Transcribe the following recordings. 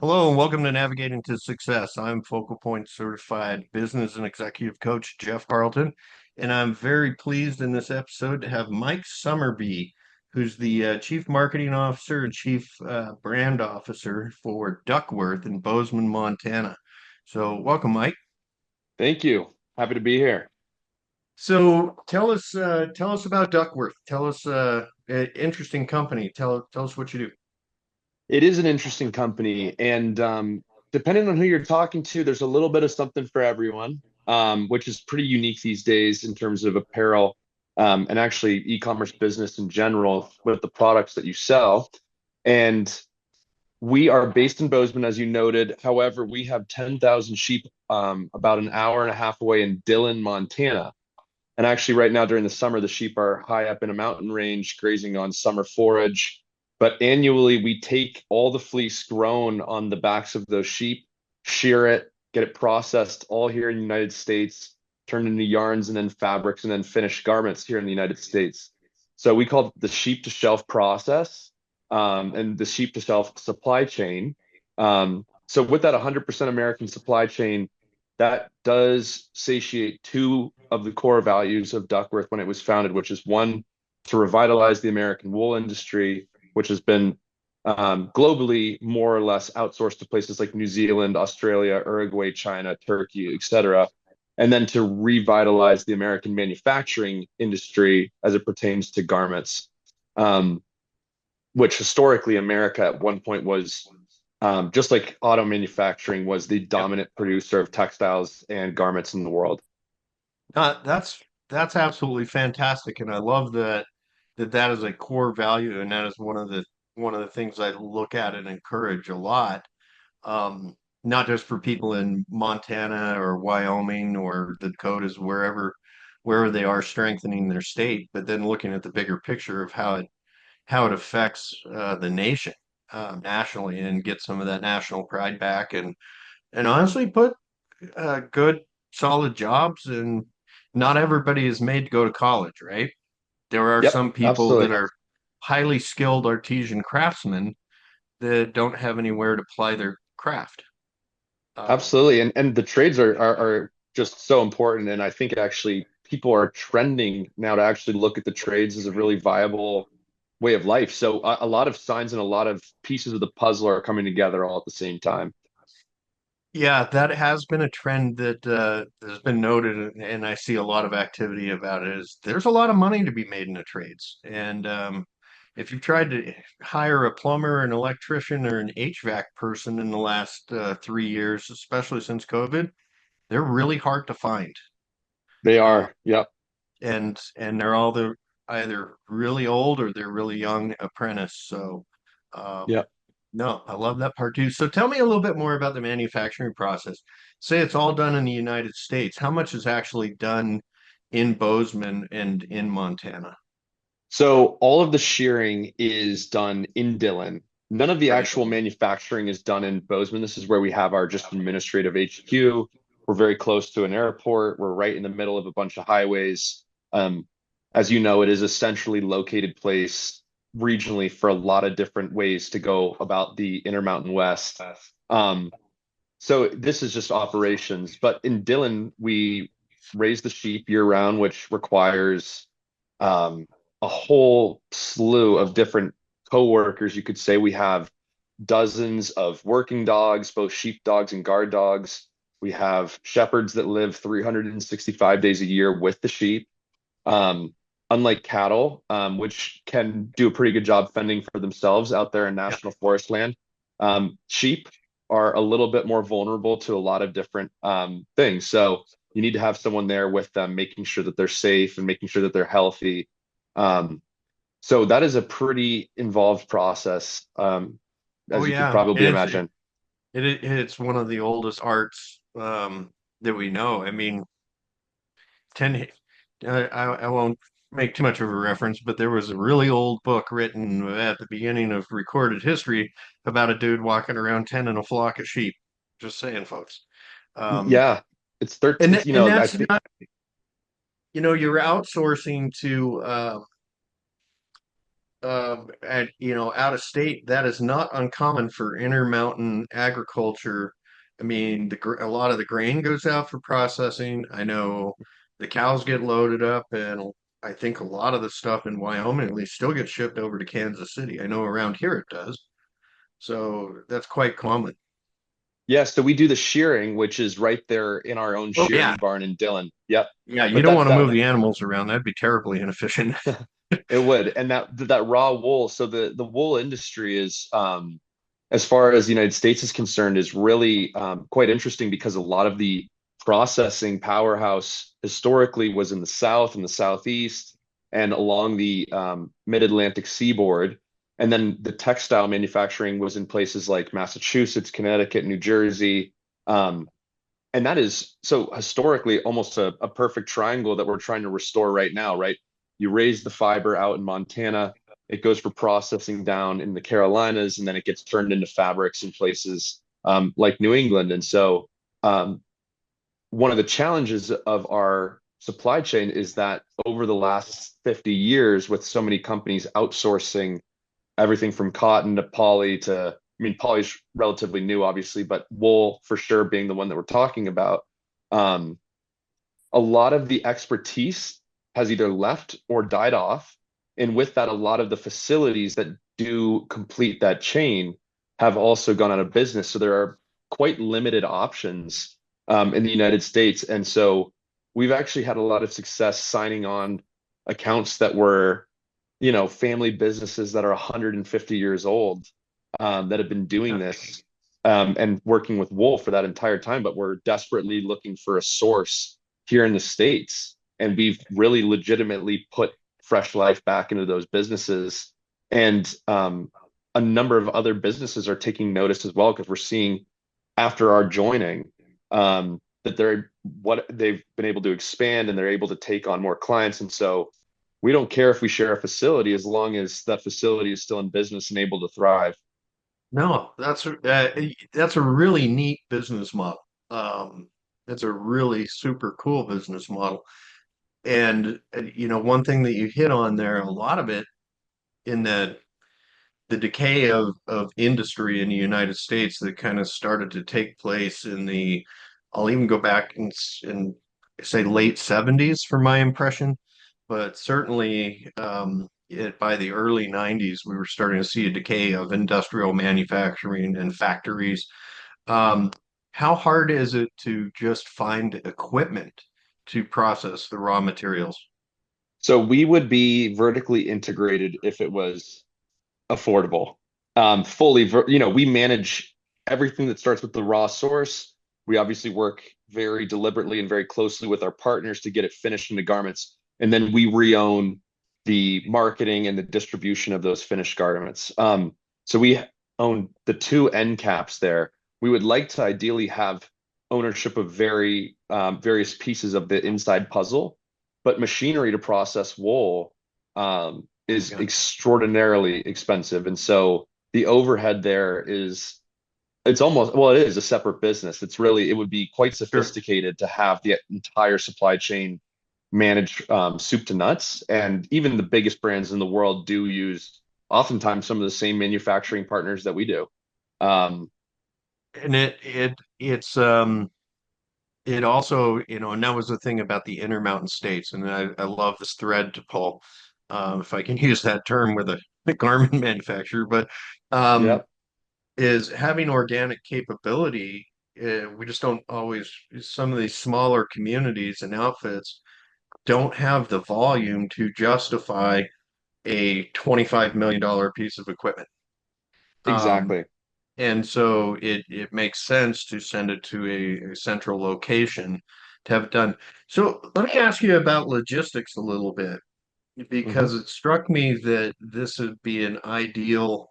Hello and welcome to Navigating to Success. I'm Focal Point Certified Business and Executive Coach Jeff Carlton, and I'm very pleased in this episode to have Mike Somerby, who's the Chief Marketing Officer and Chief Brand Officer for Duckworth in Bozeman, Montana. So, welcome, Mike. Thank you. Happy to be here. So, tell us about Duckworth. Tell us, interesting company. Tell us what you do. It is an interesting company, and depending on who you're talking to, there's a little bit of something for everyone, which is pretty unique these days in terms of apparel and actually e-commerce business in general with the products that you sell. And we are based in Bozeman, as you noted. However, we have 10,000 sheep about an hour and a half away in Dillon, Montana. And actually, right now during the summer, the sheep are high up in a mountain range grazing on summer forage. But annually, we take all the fleece grown on the backs of those sheep, shear it, get it processed all here in the United States, turned into yarns and then fabrics and then finished garments here in the United States. So we call it the sheep to shelf process and the sheep to shelf supply chain. So with that 100% American supply chain, that does satiate two of the core values of Duckworth when it was founded, which is one, to revitalize the American wool industry, which has been globally more or less outsourced to places like New Zealand, Australia, Uruguay, China, Turkey, etc. And then to revitalize the American manufacturing industry as it pertains to garments, which historically America at one point was just like auto manufacturing was the Yep. dominant producer of textiles and garments in the world. That's absolutely fantastic, and I love that is a core value, and that is one of the things I look at and encourage a lot. Not just for people in Montana or Wyoming or the Dakotas, wherever they are strengthening their state, but then looking at the bigger picture of how it affects the nation nationally and get some of that national pride back and honestly put good solid jobs, and not everybody is made to go to college, right? There are Yep, some people that absolutely. are highly skilled artisan craftsmen that don't have anywhere to apply their craft. Um, Absolutely. And the trades are just so important. And I think actually people are trending now to actually look at the trades as a really viable way of life. So a lot of signs and a lot of pieces of the puzzle are coming together all at the same time. yeah, that has been a trend that has been noted, and I see a lot of activity about it. Is there's a lot of money to be made in the trades, and if you've tried to hire a plumber, an electrician, or an HVAC person in the last 3 years, especially since COVID, they're really hard to find. They Uh, are. Yep. and they're all either really old or they're really young apprentice. So, um, Yep. no, I love that part too. So tell me a little bit more about the manufacturing process. Say it's all done in the United States. How much is actually done in Bozeman and in Montana? So all of the shearing is done in Dillon. None of the Right. actual manufacturing is done in Bozeman. This is where we have our just administrative HQ. We're very close to an airport. We're right in the middle of a bunch of highways. Um, as you know, it is a centrally located place regionally for a lot of different ways to go about the Intermountain West. Um, so this is just operations. But in Dillon, we raise the sheep year round, which requires um, a whole slew of different co-workers. You could say we have dozens of working dogs, both sheep dogs and guard dogs. We have shepherds that live 365 days a year with the sheep. Um, Unlike cattle, which can do a pretty good job fending for themselves out there in Yeah. national forest land, sheep are a little bit more vulnerable to a lot of different things. So you need to have someone there with them, making sure that they're safe and making sure that they're healthy. Um, so that is a pretty involved process, Oh as you could yeah, and probably imagine. it's one of the oldest arts that we know. I mean, 10 I won't make too much of a reference, but there was a really old book written at the beginning of recorded history about a dude walking around tending a flock of sheep. Just saying, folks. Um, Yeah, it's 13, and I that's think. not, you're outsourcing to and out of state, that is not uncommon for Intermountain agriculture. I mean, a lot of the grain goes out for processing. I know the cows get loaded up, and I think a lot of the stuff in Wyoming at least still gets shipped over to Kansas City. I know around here it does. So that's quite common. Yeah, so we do the shearing, which is right there in our own Oh yeah. shearing barn in Dillon. Yep. Yeah, you But don't that want to that move the animals around. That'd be terribly inefficient. it would. And that raw wool, so the wool industry is as far as the United States is concerned, is really quite interesting because a lot of the processing powerhouse historically was in the South and the Southeast and along the mid-Atlantic seaboard. And then the textile manufacturing was in places like Massachusetts, Connecticut, New Jersey. Um, and that is so historically almost a perfect triangle that we're trying to restore right now, right? You raise the fiber out in Montana, it goes for processing down in the Carolinas, and then it gets turned into fabrics in places like New England. And so, um, one of the challenges of our supply chain is that over the last 50 years, with so many companies outsourcing everything from cotton to poly to, I mean, poly's relatively new, obviously, but wool for sure being the one that we're talking about. Um, a lot of the expertise has either left or died off. And with that, a lot of the facilities that do complete that chain have also gone out of business. So there are quite limited options in the United States. And so we've actually had a lot of success signing on accounts that were, family businesses that are 150 years old that have been doing this and working with wool for that entire time, but we're desperately looking for a source here in the States. And we've really legitimately put fresh life back into those businesses. And a number of other businesses are taking notice as well because we're seeing after our joining that they've been able to expand and they're able to take on more clients. And so we don't care if we share a facility as long as that facility is still in business and able to thrive. No, that's a really neat business model. Um, that's a really super cool business model. And one thing that you hit on there, a lot of it in that the decay of industry in the United States that kind of started to take place I'll even go back and say late 70s for my impression, but certainly by the early 90s, we were starting to see a decay of industrial manufacturing and factories. Um, how hard is it to just find equipment to process the raw materials? So we would be vertically integrated if it was affordable. We manage everything that starts with the raw source. We obviously work very deliberately and very closely with our partners to get it finished into garments. And then we re-own the marketing and the distribution of those finished garments. So we own the two end caps there. We would like to ideally have ownership of various pieces of the inside puzzle, but machinery to process wool is Yeah, extraordinarily expensive. And so the overhead there is it's almost well, it is a separate business. It would be quite sure. sophisticated to have the entire supply chain managed soup to nuts. And even the biggest brands in the world do use oftentimes some of the same manufacturing partners that we do. Um, And it also, and that was the thing about the Intermountain States, and I love this thread to pull, if I can use that term with a garment manufacturer, but um, yep, is having organic capability. We just don't always, some of these smaller communities and outfits don't have the volume to justify a $25 million piece of equipment. Um, exactly. and so it makes sense to send it to a central location to have it done. So let me ask you about logistics a little bit, Mhm. because it struck me that this would be an ideal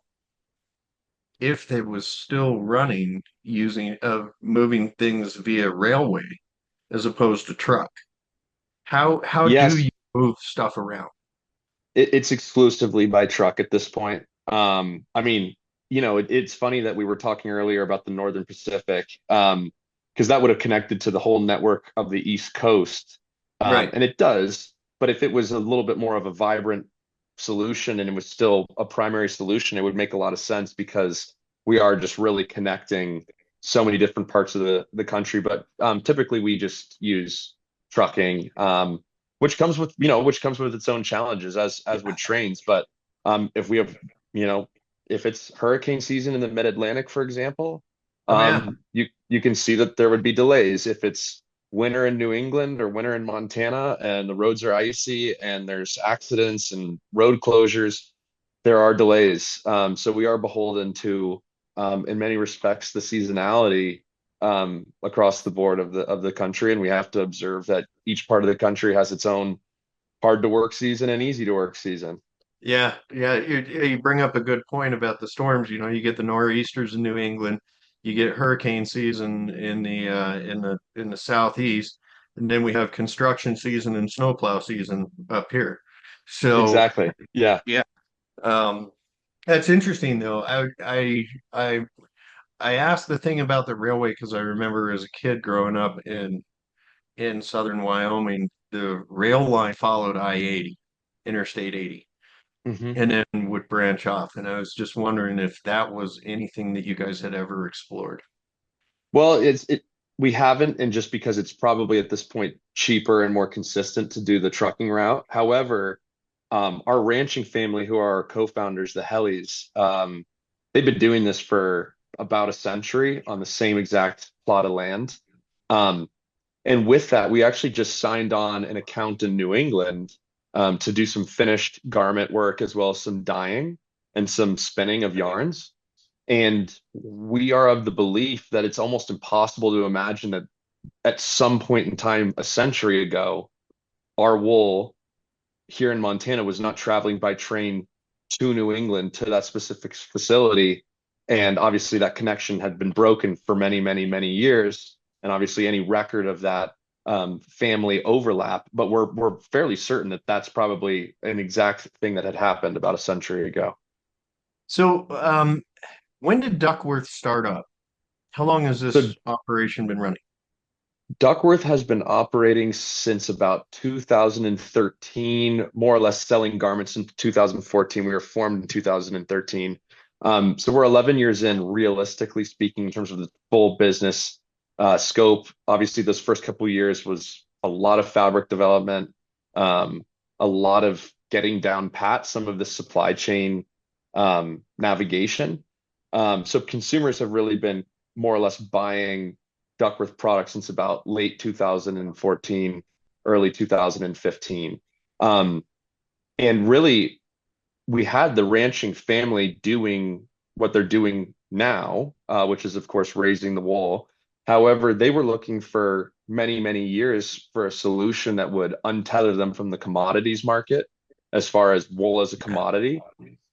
if they was still running using moving things via railway as opposed to truck. How do Yes, you move stuff around? it's exclusively by truck at this point. I mean, it's funny that we were talking earlier about the Northern Pacific, because that would have connected to the whole network of the East Coast. Right. And it does, but if it was a little bit more of a vibrant solution and it was still a primary solution, it would make a lot of sense because we are just really connecting so many different parts of the country. But typically we just use trucking, which comes with, which comes with its own challenges as would trains. But if we have, you know, if it's hurricane season in the mid-Atlantic, for example, Oh yeah. you can see that there would be delays. If it's winter in New England or winter in Montana and the roads are icy and there's accidents and road closures, there are delays. So we are beholden to, in many respects, the seasonality across the board of the country, and we have to observe that each part of the country has its own hard to work season and easy to work season. Yeah, yeah, you bring up a good point about the storms. You know, you get the nor'easters in New England, you get hurricane season in the southeast, and then we have construction season and snowplow season up here. So Exactly. Yeah. yeah, um, that's interesting though. I I asked the thing about the railway because I remember as a kid growing up in southern Wyoming, the rail line followed I-80, Interstate 80, hmm and then would branch off. And I was just wondering if that was anything that you guys had ever explored. Well, we haven't, and just because it's probably at this point cheaper and more consistent to do the trucking route. However, our ranching family, who are our co-founders, the Hellies, they've been doing this for about a century on the same exact plot of land. Um, and with that, we actually just signed on an account in New England to do some finished garment work as well as some dyeing and some spinning of yarns. And we are of the belief that it's almost impossible to imagine that at some point in time, a century ago, our wool here in Montana was not traveling by train to New England to that specific facility. And obviously, that connection had been broken for many, many, many years. And obviously, any record of that family overlap, but we're fairly certain that that's probably an exact thing that had happened about a century ago. So, when did Duckworth start up? How long has So this operation been running? Duckworth has been operating since about 2013, more or less selling garments in 2014. We were formed in 2013. So we're 11 years in, realistically speaking, in terms of the full business scope. Obviously, those first couple of years was a lot of fabric development, um, a lot of getting down pat some of the supply chain navigation. So consumers have really been more or less buying Duckworth products since about late 2014, early 2015. Um, and really, we had the ranching family doing what they're doing now, which is, of course, raising the wool. However, they were looking for many, many years for a solution that would untether them from the commodities market as far as wool as a commodity.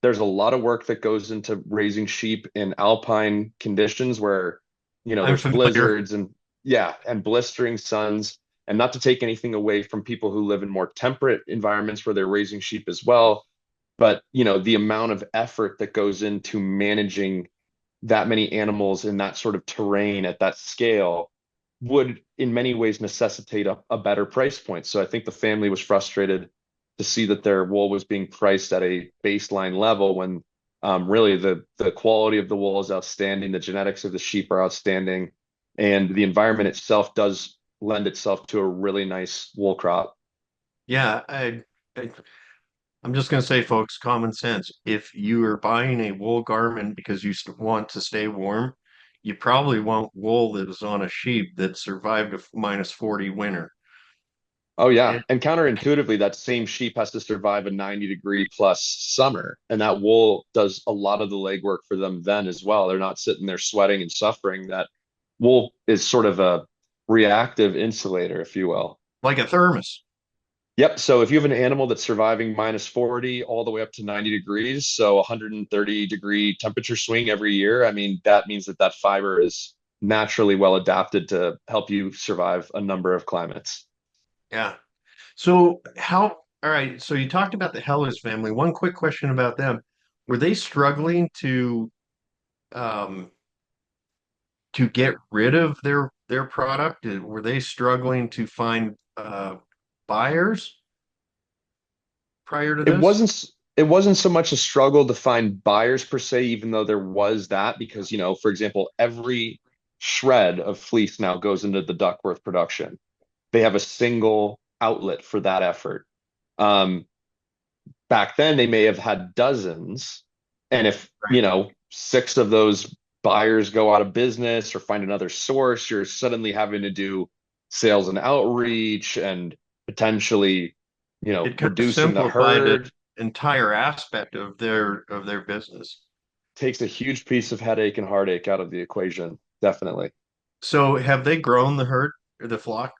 There's a lot of work that goes into raising sheep in alpine conditions where, I'm there's familiar. blizzards and yeah, and blistering suns. And not to take anything away from people who live in more temperate environments where they're raising sheep as well, but the amount of effort that goes into managing that many animals in that sort of terrain at that scale would in many ways necessitate a better price point. So I think the family was frustrated to see that their wool was being priced at a baseline level when really the quality of the wool is outstanding, the genetics of the sheep are outstanding, and the environment itself does lend itself to a really nice wool crop. Yeah, I I'm just going to say, folks, common sense. If you are buying a wool garment because you want to stay warm, you probably want wool that is on a sheep that survived a -40 winter. Oh yeah. And And counterintuitively, that same sheep has to survive a 90-degree plus summer. And that wool does a lot of the legwork for them then as well. They're not sitting there sweating and suffering. That wool is sort of a reactive insulator, if you will. like a thermos. Yep. So if you have an animal that's surviving -40 all the way up to 90 degrees, so 130-degree temperature swing every year, I mean, that means that that fiber is naturally well adapted to help you survive a number of climates. Yeah. So all right, so you talked about the Hellas family. One quick question about them. Were they struggling um to get rid of their product? Were they struggling to find buyers prior to It this? wasn't it wasn't so much a struggle to find buyers per se, even though there was that, because, for example, every shred of fleece now goes into the Duckworth production. They have a single outlet for that effort. Um, Back then, they may have had dozens. And if, Right. six of those buyers go out of business or find another source, you're suddenly having to do sales and outreach and potentially, It kind of reducing the simplified an herd. entire aspect of their business. Takes a huge piece of headache and heartache out of the equation. Definitely. So have they grown the herd or the flock?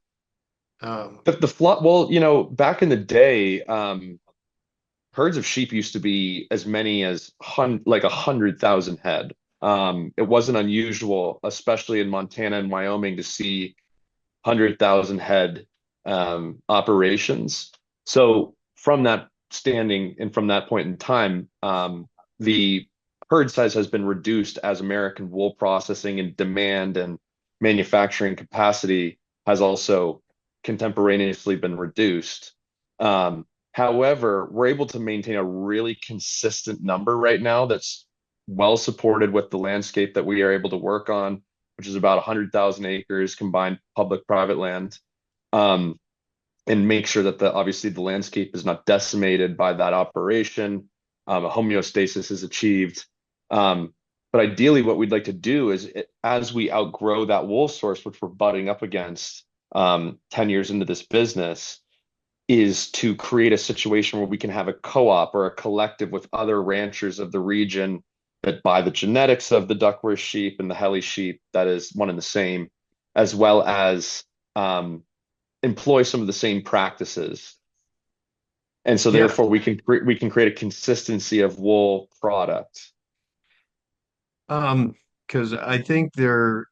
The flock, well, back in the day, herds of sheep used to be as many as like 100,000 head. It wasn't unusual, especially in Montana and Wyoming, to see 100,000 head operations. So from that standing and from that point in time, the herd size has been reduced as American wool processing and demand and manufacturing capacity has also contemporaneously been reduced. However, we're able to maintain a really consistent number right now that's well supported with the landscape that we are able to work on, which is about 100,000 acres combined public-private land, um, and make sure that obviously the landscape is not decimated by that operation. A homeostasis is achieved. Um, but ideally, what we'd like to do is, as we outgrow that wool source, which we're butting up against 10 years into this business, is to create a situation where we can have a co-op or a collective with other ranchers of the region that buy the genetics of the Duckworth sheep and the Helly sheep that is one and the same, as well as employ some of the same practices. And so Yeah. therefore we can create a consistency of wool product. Because I think there's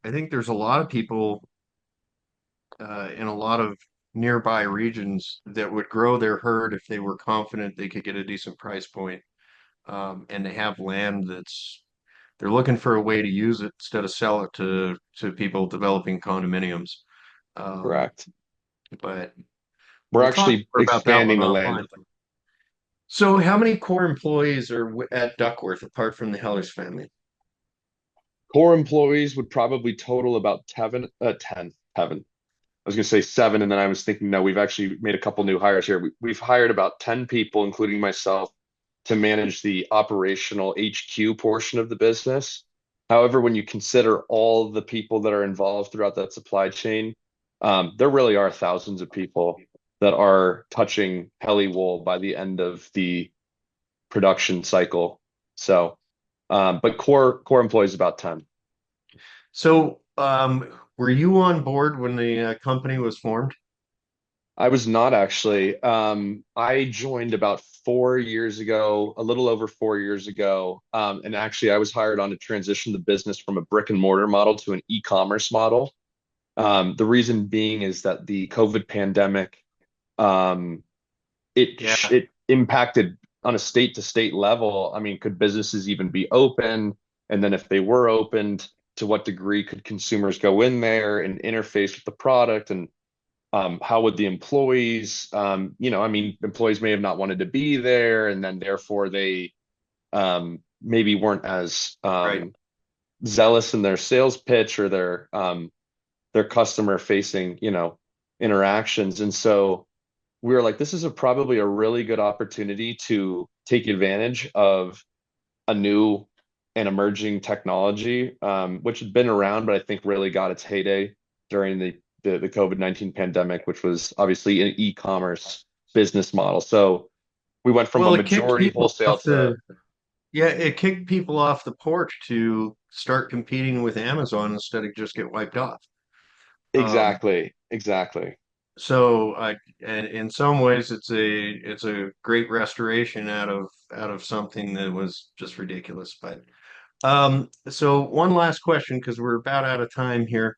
a lot of people in a lot of nearby regions that would grow their herd if they were confident they could get a decent price point. And they have land that's they're looking for a way to use it instead of sell it to people developing condominiums. Um, Correct. but We're we'll talk actually more about that one expanding the land. offline. So, how many core employees are at Duckworth apart from the Hellers family? Core employees would probably total about 10. Kevin. I was going to say seven, and then I was thinking, no, we've actually made a couple new hires here. We've hired about 10 people, including myself, to manage the operational HQ portion of the business. However, when you consider all the people that are involved throughout that supply chain, there really are thousands of people that are touching heli wool by the end of the production cycle. So, but core employees about 10. So, were you on board when the company was formed? I was not actually. I joined about 4 years ago, a little over 4 years ago. And actually, I was hired on to transition the business from a brick and mortar model to an e-commerce model. The reason being is that the COVID pandemic, um, Yeah, it impacted on a state to state level. I mean, could businesses even be open? And then if they were opened, to what degree could consumers go in there and interface with the product? And how would the employees, I mean, employees may have not wanted to be there, and then therefore they maybe weren't as right. zealous in their sales pitch or their customer facing, interactions. And so we were like, this is probably a really good opportunity to take advantage of a new and emerging technology, which had been around, but I think really got its heyday during the COVID-19 pandemic, which was obviously an e-commerce business model. So we went from a Well, it kicked majority people wholesale off to it kicked people off the porch to start competing with Amazon instead of just get wiped off. Um, exactly. so and in some ways, it's a great restoration out of something that was just ridiculous. But so one last question, because we're about out of time here.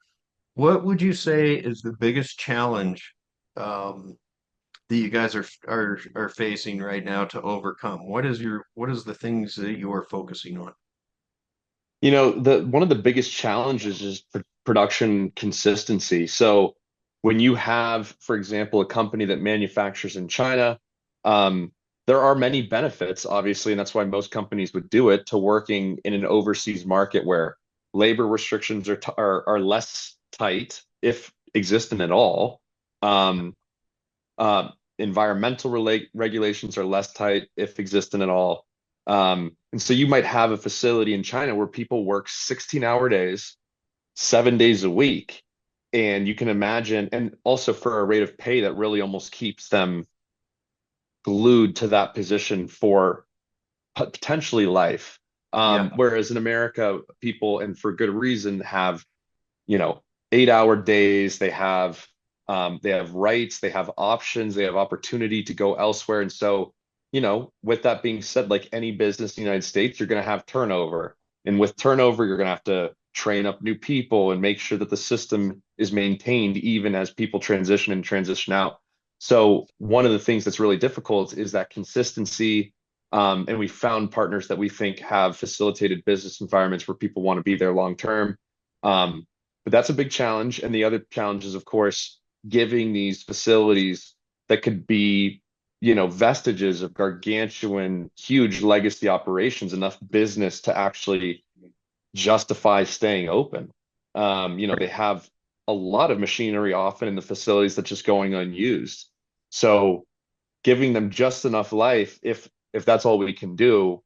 What would you say is the biggest challenge um, that you guys are facing right now to overcome? What is the things that you are focusing on? The one of the biggest challenges is production consistency. So when you have, for example, a company that manufactures in China, um, there are many benefits, obviously, and that's why most companies would do it, to working in an overseas market where labor restrictions are less tight, if existent at all. Um, Environmental regulations are less tight, if existent at all. And so you might have a facility in China where people work 16-hour days, 7 days a week. And you can imagine, and also for a rate of pay that really almost keeps them glued to that position for potentially life. Yeah. Whereas in America, people, and for good reason, have, you know, 8-hour days. They have rights, they have options, they have opportunity to go elsewhere. And so, with that being said, like any business in the United States, you're going to have turnover. And with turnover, you're going to have to train up new people and make sure that the system is maintained even as people transition and transition out. So one of the things that's really difficult is that consistency. And we found partners that we think have facilitated business environments where people want to be there long term. But that's a big challenge. And the other challenge is, of course, giving these facilities that could be, vestiges of gargantuan, huge legacy operations enough business to actually justify staying open. They have a lot of machinery often in the facilities that's just going unused. So giving them just enough life, if that's all we can do,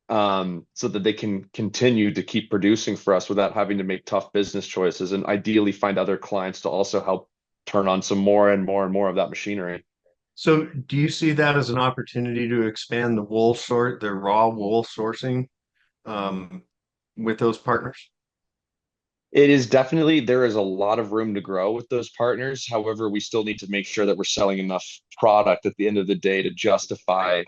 so that they can continue to keep producing for us without having to make tough business choices, and ideally find other clients to also help turn on some more and more and more of that machinery. So do you see that as an opportunity to expand the raw wool sourcing um, with those partners? It is definitely, there is a lot of room to grow with those partners. However, we still need to make sure that we're selling enough product at the end of the day to justify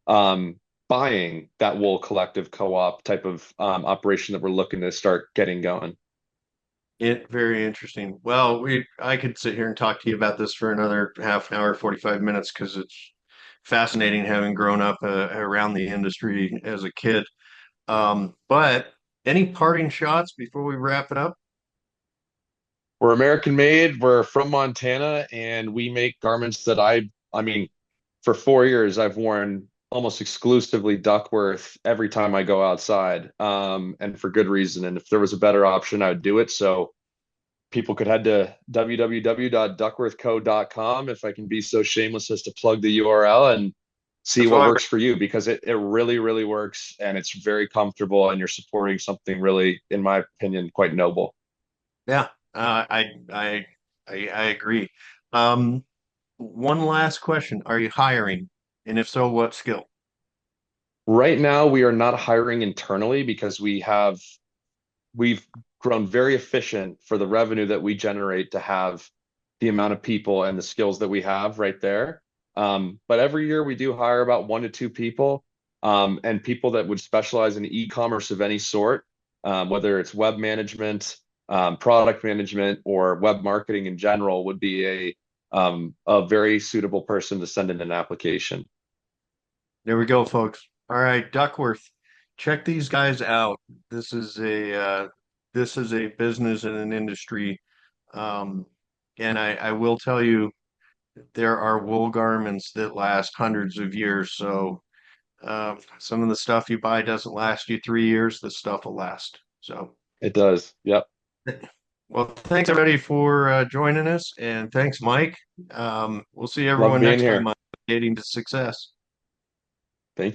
um, buying that wool collective co-op type of operation that we're looking to start getting going. It very interesting. Well, I could sit here and talk to you about this for another half an hour, 45 minutes, because it's fascinating having grown up around the industry as a kid. But any parting shots before we wrap it up? We're American made. We're from Montana, and we make garments that I mean, for 4 years, I've worn almost exclusively Duckworth every time I go outside, and for good reason. And if there was a better option, I would do it. So people could head to www.duckworthco.com, if I can be so shameless as to plug the URL, and see That's what why, works for you, because it really, really works, and it's very comfortable, and you're supporting something really, in my opinion, quite noble. yeah, I agree. Um, One last question. Are you hiring? And if so, what skill? Right now, we are not hiring internally because we've grown very efficient for the revenue that we generate to have the amount of people and the skills that we have right there. But every year we do hire about 1 to 2 people, and people that would specialize in e-commerce of any sort, whether it's web management, product management, or web marketing in general, would be a very suitable person to send in an application. There we go, folks. All right, Duckworth, check these guys out. This is a business and an industry. Um, and I will tell you, there are wool garments that last hundreds of years. So some of the stuff you buy doesn't last you 3 years. This stuff will last. So, It does. Yep. well, thanks everybody for joining us, and thanks, Mike. We'll see Love everyone being next time here. on Dating to Success.